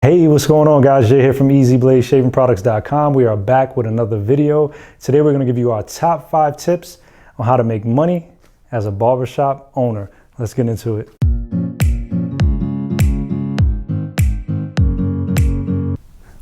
Hey, what's going on, guys? Jay here from EasyBladeShavingProducts.com. We are back with another video. Today we're going to give you our top 5 tips on how to make money as a barbershop owner. Let's get into it.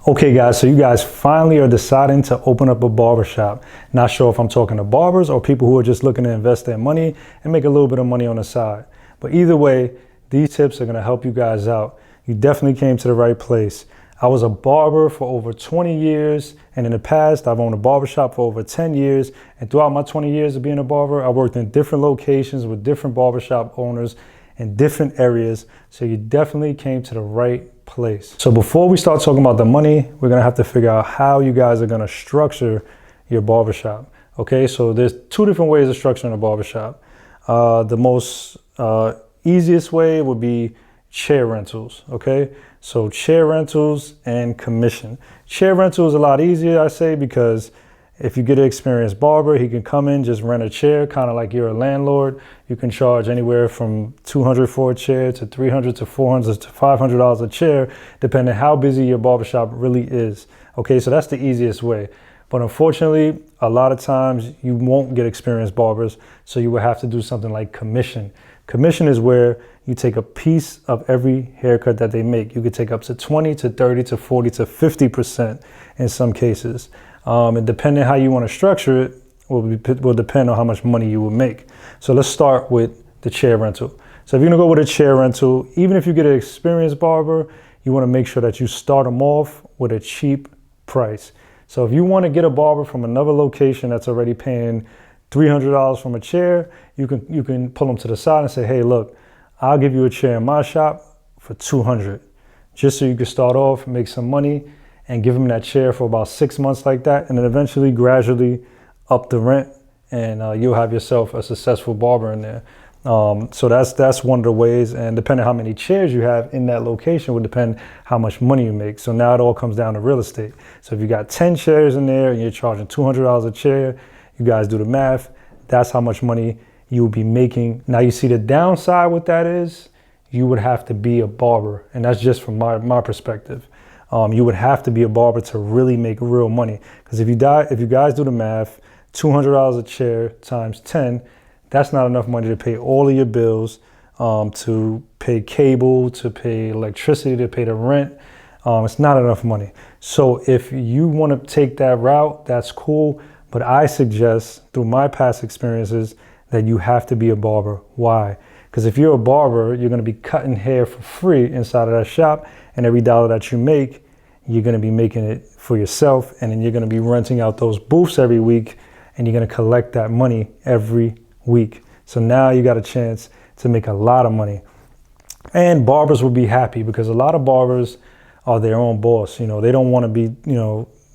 Okay guys, so you guys finally are deciding to open up a barbershop. Not sure if I'm talking to barbers or people who are just looking to invest their money and make a little bit of money on the side. But either way, these tips are going to help you guys out. You definitely came to the right place. I was a barber for over 20 years, and in the past, I've owned a barbershop for over 10 years. And throughout my 20 years of being a barber, I worked in different locations with different barbershop owners in different areas. So you definitely came to the right place. So before we start talking about the money, we're gonna have to figure out how you guys are gonna structure your barbershop. Okay, so there's 2 different ways of structuring a barbershop. The most easiest way would be chair rentals. Okay, so chair rentals and commission. Chair rental is a lot easier, I say, because if you get an experienced barber, he can come in, just rent a chair, kind of like you're a landlord. You can charge anywhere from $200 for a chair to $300 to $400 to $500 a chair, depending on how busy your barbershop really is. Okay, so that's the easiest way. But unfortunately, a lot of times you won't get experienced barbers, so you will have to do something like commission. Commission is where you take a piece of every haircut that they make. You could take up to 20 to 30 to 40 to 50% in some cases. And depending how you want to structure it will depend on how much money you will make. So let's start with the chair rental. So if you're gonna go with a chair rental, even if you get an experienced barber, you want to make sure that you start them off with a cheap price. So if you want to get a barber from another location that's already paying $300 from a chair, you can pull them to the side and say, hey, look, I'll give you a chair in my shop for $200, just so you can start off, make some money, and give them that chair for about 6 months like that, and then eventually gradually up the rent, and you'll have yourself a successful barber in there. So that's one of the ways, and depending on how many chairs you have in that location would depend how much money you make. So now it all comes down to real estate. So if you got 10 chairs in there and you're charging $200 a chair, you guys do the math, that's how much money you will be making. Now you see the downside with that is you would have to be a barber, and that's just from my perspective. You would have to be a barber to really make real money. Because if you guys do the math, $200 a chair times 10, that's not enough money to pay all of your bills, to pay cable, to pay electricity, to pay the rent. It's not enough money. So if you want to take that route, that's cool. But I suggest, through my past experiences, that you have to be a barber. Why? Because if you're a barber, you're going to be cutting hair for free inside of that shop, and every dollar that you make, you're going to be making it for yourself, and then you're going to be renting out those booths every week, and you're going to collect that money every week. So now you got a chance to make a lot of money. And barbers will be happy, because a lot of barbers are their own boss. You know, they don't want to be,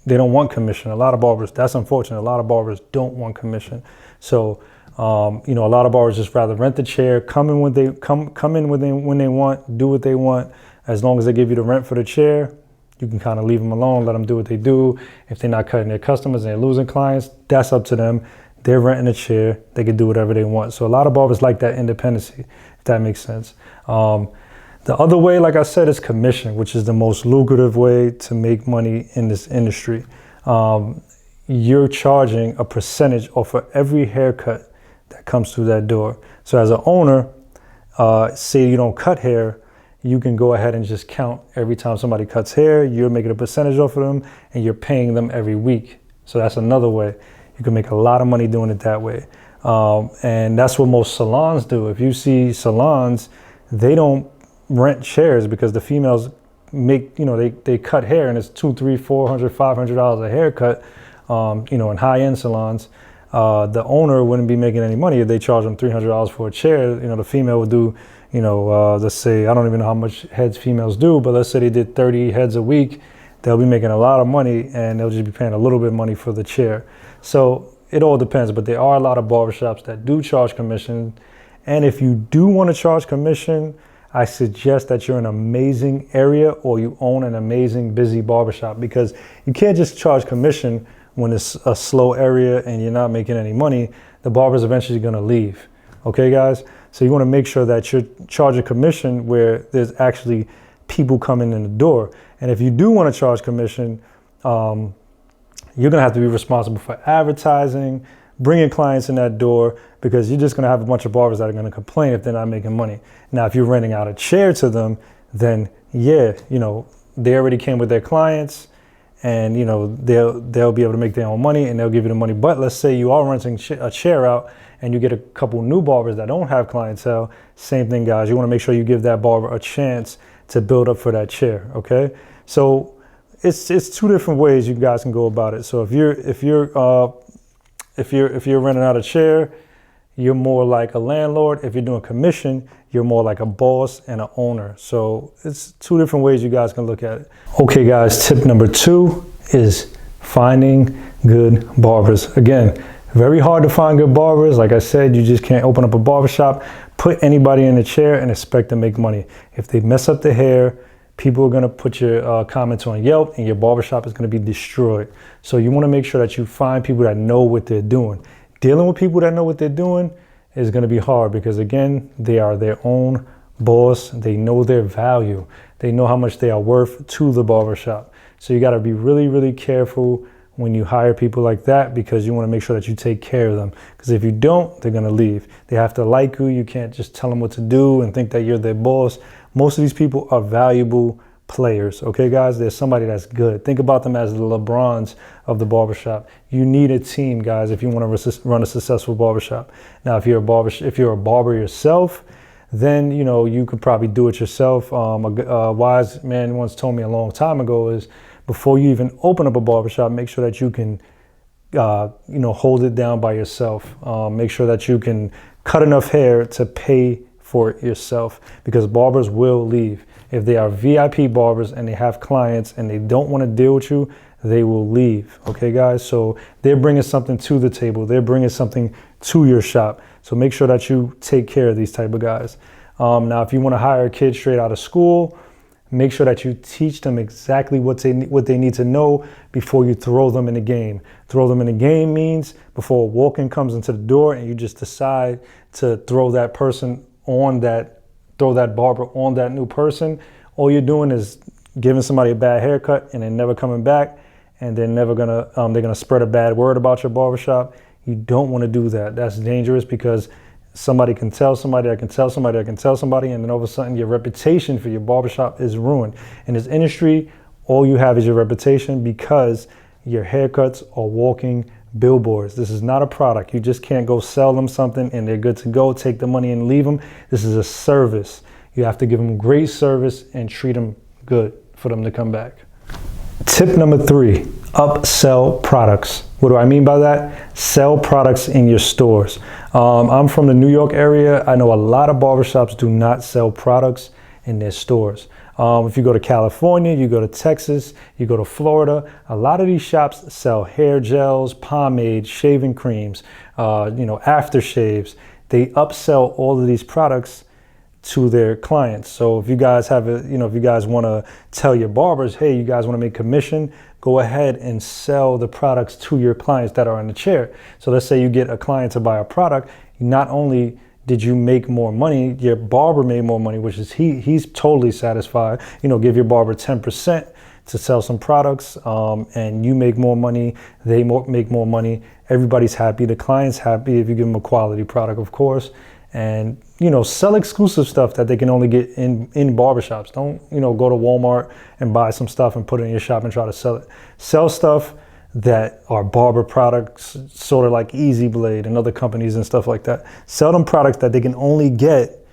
they don't want commission. A lot of barbers, that's unfortunate. A lot of barbers don't want commission. So, a lot of barbers just rather rent the chair, come in when they want, do what they want. As long as they give you the rent for the chair, you can kind of leave them alone, let them do what they do. If they're not cutting their customers and they're losing clients, that's up to them. They're renting a chair, they can do whatever they want. So a lot of barbers like that independency, if that makes sense. The other way, like I said, is commission, which is the most lucrative way to make money in this industry. You're charging a percentage off of every haircut that comes through that door. So as an owner, say you don't cut hair, you can go ahead and just count every time somebody cuts hair. You're making a percentage off of them, and you're paying them every week. So that's another way. You can make a lot of money doing it that way. And that's what most salons do. If you see salons, they don't rent chairs, because the females make, they cut hair, and it's $200, $300, $400, $500 a haircut. In high-end salons, the owner wouldn't be making any money if they charge them $300 for a chair. The female would do, let's say, I don't even know how much heads females do, but let's say they did 30 heads a week, they'll be making a lot of money, and they'll just be paying a little bit of money for the chair. So it all depends, but there are a lot of barbershops that do charge commission. And if you do want to charge commission, I suggest that you're in an amazing area, or you own an amazing busy barbershop, because you can't just charge commission when it's a slow area and you're not making any money. The barber's eventually going to leave. Okay, guys? So you want to make sure that you're charging commission where there's actually people coming in the door. And if you do want to charge commission, you're going to have to be responsible for advertising, bringing clients in that door, because you're just going to have a bunch of barbers that are going to complain if they're not making money. Now, if you're renting out a chair to them, then yeah, they already came with their clients, and they'll be able to make their own money, and they'll give you the money. But let's say you are renting a chair out and you get a couple new barbers that don't have clientele. Same thing, guys. You want to make sure you give that barber a chance to build up for that chair. Okay, so it's two different ways you guys can go about it. So if you're renting out a chair, you're more like a landlord. If you're doing commission, you're more like a boss and an owner. So it's two different ways you guys can look at it. Okay, guys, tip number 2 is finding good barbers. Again, very hard to find good barbers. Like I said, you just can't open up a barbershop, put anybody in a chair and expect to make money. If they mess up the hair, people are going to put your comments on Yelp, and your barbershop is going to be destroyed. So you want to make sure that you find people that know what they're doing. Dealing with people that know what they're doing is going to be hard, because again, they are their own boss. They know their value. They know how much they are worth to the barbershop. So you got to be really, really careful when you hire people like that, because you want to make sure that you take care of them. Because if you don't, they're going to leave. They have to like you. You can't just tell them what to do and think that you're their boss. Most of these people are valuable players. Okay, guys, there's somebody that's good. Think about them as the LeBrons of the barbershop. You need a team, guys, if you want to run a successful barbershop. Now, if you're a barber yourself, then you could probably do it yourself. A wise man once told me a long time ago is, before you even open up a barbershop, make sure that you can hold it down by yourself. Make sure that you can cut enough hair to pay for it yourself, because barbers will leave. If they are VIP barbers and they have clients and they don't want to deal with you, they will leave. Okay, guys? So they're bringing something to the table. They're bringing something to your shop. So make sure that you take care of these type of guys. Now, if you want to hire a kid straight out of school, make sure that you teach them exactly what they need to know before you throw them in the game. Throw them in the game means before a walk-in comes into the door and you just decide to throw that barber on that new person. All you're doing is giving somebody a bad haircut, and they're never coming back, and they're gonna spread a bad word about your barbershop. You don't want to do that. That's dangerous, because somebody can tell somebody, and then all of a sudden your reputation for your barbershop is ruined. In this industry, all you have is your reputation, because your haircuts are walking billboards. This is not a product. You just can't go sell them something and they're good to go, take the money and leave them. This is a service. You have to give them great service and treat them good for them to come back. Tip number 3, upsell products. What do I mean by that? Sell products in your stores. I'm from the New York area. I know a lot of barbershops do not sell products in their stores. If you go to California, you go to Texas, you go to Florida, a lot of these shops sell hair gels, pomades, shaving creams, aftershaves. They upsell all of these products to their clients. So if you guys if you guys want to tell your barbers, hey, you guys want to make commission, go ahead and sell the products to your clients that are in the chair. So let's say you get a client to buy a product. Not only did you make more money, your barber made more money, which is he's totally satisfied. Give your barber 10% to sell some products, and you make more money, they make more money. Everybody's happy. The client's happy if you give them a quality product, of course. And sell exclusive stuff that they can only get in barbershops. Don't go to Walmart and buy some stuff and put it in your shop and try to sell it. Sell stuff that are barber products, sort of like Easy Blade and other companies and stuff like that. Sell them products that they can only get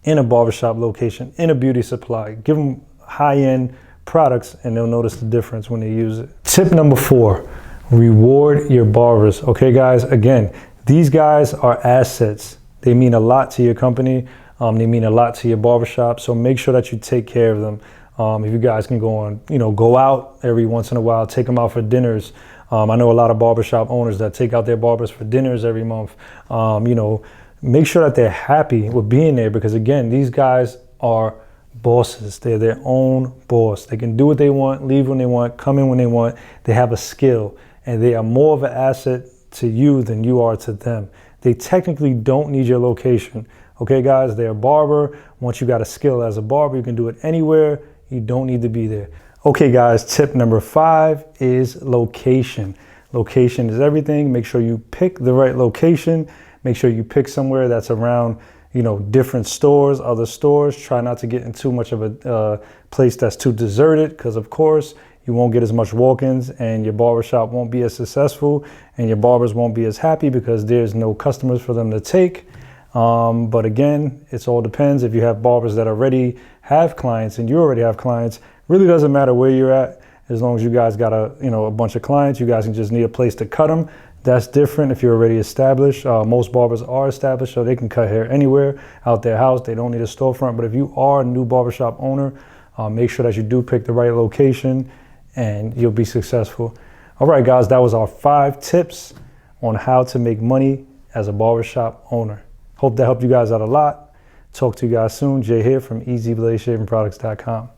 in a barbershop location, in a beauty supply. Give them high-end products and they'll notice the difference when they use it. Tip number 4, reward your barbers. Okay, guys, again, these guys are assets. They mean a lot to your company. They mean a lot to your barbershop. So make sure that you take care of them. If you guys can go out every once in a while, take them out for dinners. I know a lot of barbershop owners that take out their barbers for dinners every month. Make sure that they're happy with being there, because again, these guys are bosses. They're their own boss. They can do what they want, leave when they want, come in when they want. They have a skill, and they are more of an asset to you than you are to them. They technically don't need your location. Okay, guys, they're a barber. Once you got a skill as a barber, you can do it anywhere. You don't need to be there. Okay guys, tip number 5 is location. Location is everything. Make sure you pick the right location. Make sure you pick somewhere that's around, different stores, other stores. Try not to get in too much of a place that's too deserted, because of course you won't get as much walk-ins and your barbershop won't be as successful and your barbers won't be as happy because there's no customers for them to take. But again, it all depends. If you have barbers that already have clients and you already have clients, really doesn't matter where you're at. As long as you guys got a bunch of clients, you guys can just need a place to cut them. That's different if you're already established. Most barbers are established, so they can cut hair anywhere out their house. They don't need a storefront. But if you are a new barbershop owner, make sure that you do pick the right location and you'll be successful. All right, guys, that was our 5 tips on how to make money as a barbershop owner. Hope that helped you guys out a lot. Talk to you guys soon. Jay here from EasyBladeShavingProducts.com.